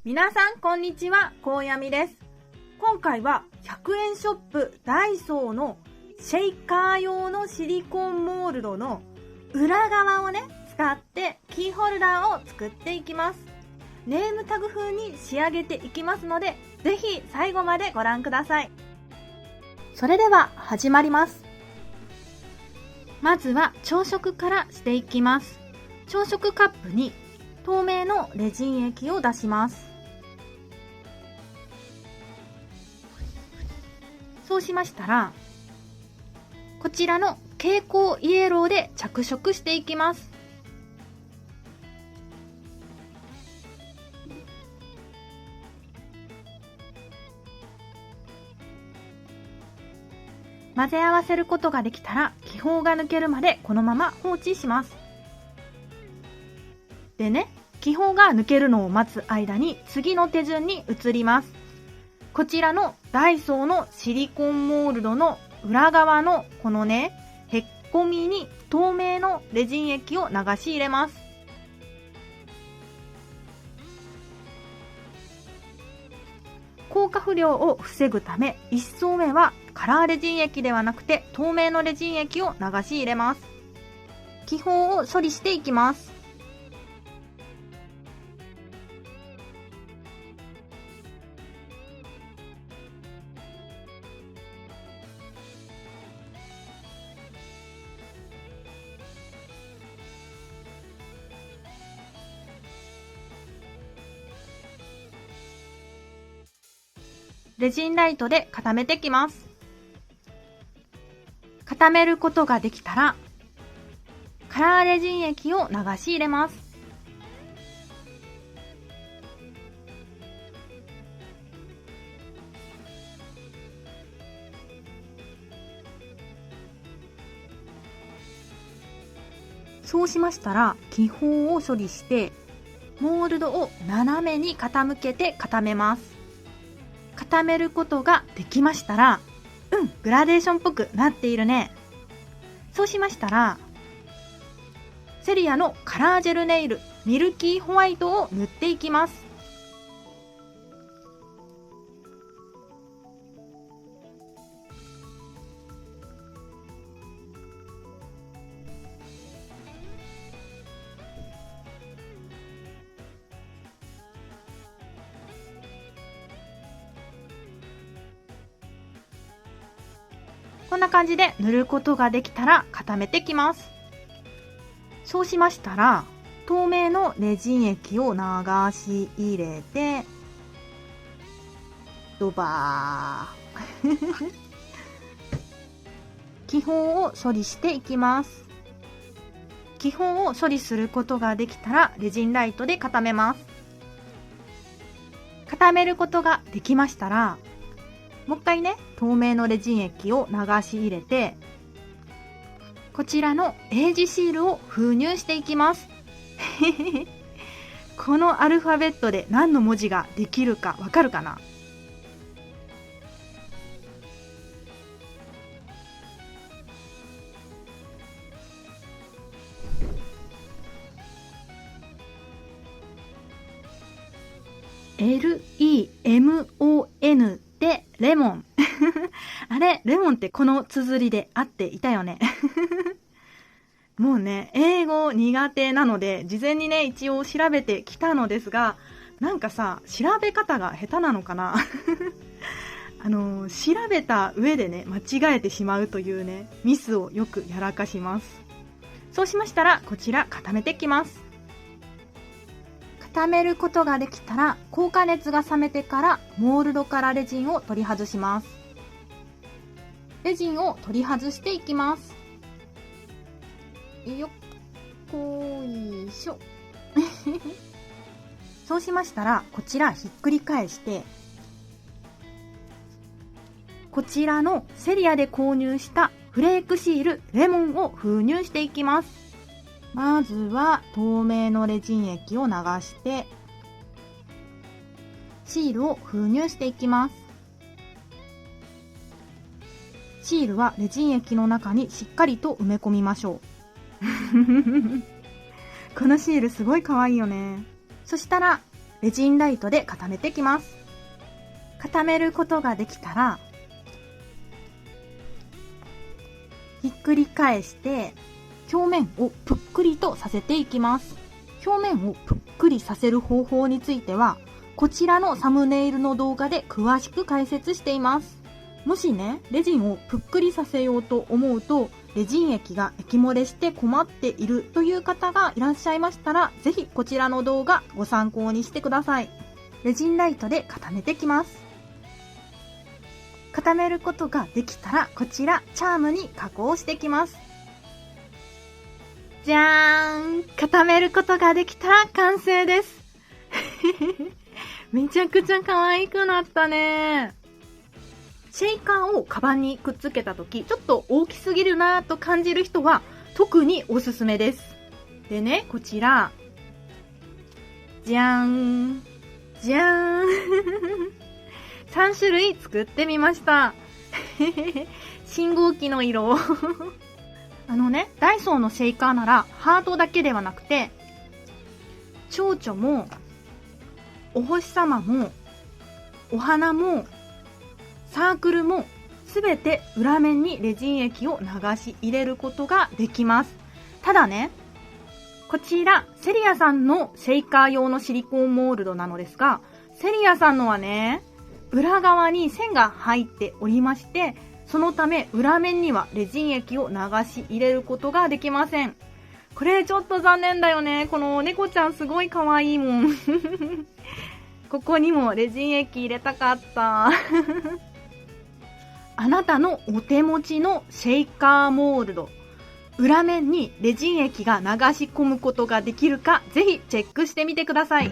皆さんこんにちは、こうやみです。今回は100円ショップダイソーのシェイカー用のシリコンモールドの裏側を使ってキーホルダーを作っていきます。ネームタグ風に仕上げていきますので、ぜひ最後までご覧ください。それでは始まります。まずは朝食からしていきます。朝食カップに透明のレジン液を出します。そうしましたら、こちらの蛍光イエローで着色していきます。混ぜ合わせることができたら、気泡が抜けるまでこのまま放置します。でね、気泡が抜けるのを待つ間に次の手順に移ります。こちらのダイソーのシリコンモールドの裏側のこのへっこみに透明のレジン液を流し入れます。硬化不良を防ぐため、1層目はカラーレジン液ではなくて透明のレジン液を流し入れます。気泡を処理していきます。レジンライトで固めてきます。固めることができたら、カラーレジン液を流し入れます。そうしましたら、気泡を処理して、モールドを斜めに傾けて固めます。固めることができましたら、グラデーションっぽくなっているね。そうしましたら、セリアのカラージェルネイルミルキーホワイトを塗っていきます。こんな感じで塗ることができたら固めてきます。そうしましたら、透明のレジン液を流し入れて、ドバー気泡を処理していきます。気泡を処理することができたら、レジンライトで固めます。固めることができましたら、もう一回透明のレジン液を流し入れて、こちらの英字シールを封入していきます。このアルファベットで何の文字ができるかわかるかな？LEMON でレモン。あれ、レモンってこの綴りで合っていたよね。もう英語苦手なので、事前に一応調べてきたのですが、なんかさ、調べ方が下手なのかな。調べた上で間違えてしまうというミスをよくやらかします。そうしましたら、こちら固めてきます。固めることができたら、高加熱が冷めてからモールドからレジンを取り外します。レジンを取り外していきます。よっこいしょ。そうしましたら、こちらひっくり返して、こちらのセリアで購入したフレークシールレモンを封入していきます。まずは透明のレジン液を流してシールを封入していきます。シールはレジン液の中にしっかりと埋め込みましょう。このシールすごい可愛いよね。そしたらレジンライトで固めていきます。固めることができたら、ひっくり返して表面をぷっくりとさせていきます。表面をぷっくりさせる方法については、こちらのサムネイルの動画で詳しく解説しています。もしね、レジンをぷっくりさせようと思うと、レジン液が液漏れして困っているという方がいらっしゃいましたら、ぜひこちらの動画ご参考にしてください。レジンライトで固めていきます。固めることができたら、こちらチャームに加工していきます。じゃーん、固めることができたら完成です。めちゃくちゃ可愛くなったね。シェイカーをカバンにくっつけたとき、ちょっと大きすぎるなぁと感じる人は特におすすめです。でね、こちら、じゃーん、じゃーん。3種類作ってみました。信号機の色。ダイソーのシェイカーならハートだけではなくて、蝶々も、お星様も、お花も、サークルも、すべて裏面にレジン液を流し入れることができます。ただね、こちら、セリアさんのシェイカー用のシリコンモールドなのですが、セリアさんのはね、裏側に線が入っておりまして、そのため裏面にはレジン液を流し入れることができません。これちょっと残念だよね。この猫ちゃんすごい可愛いもん。ここにもレジン液入れたかった。あなたのお手持ちのシェイカーモールド、裏面にレジン液が流し込むことができるか、ぜひチェックしてみてください。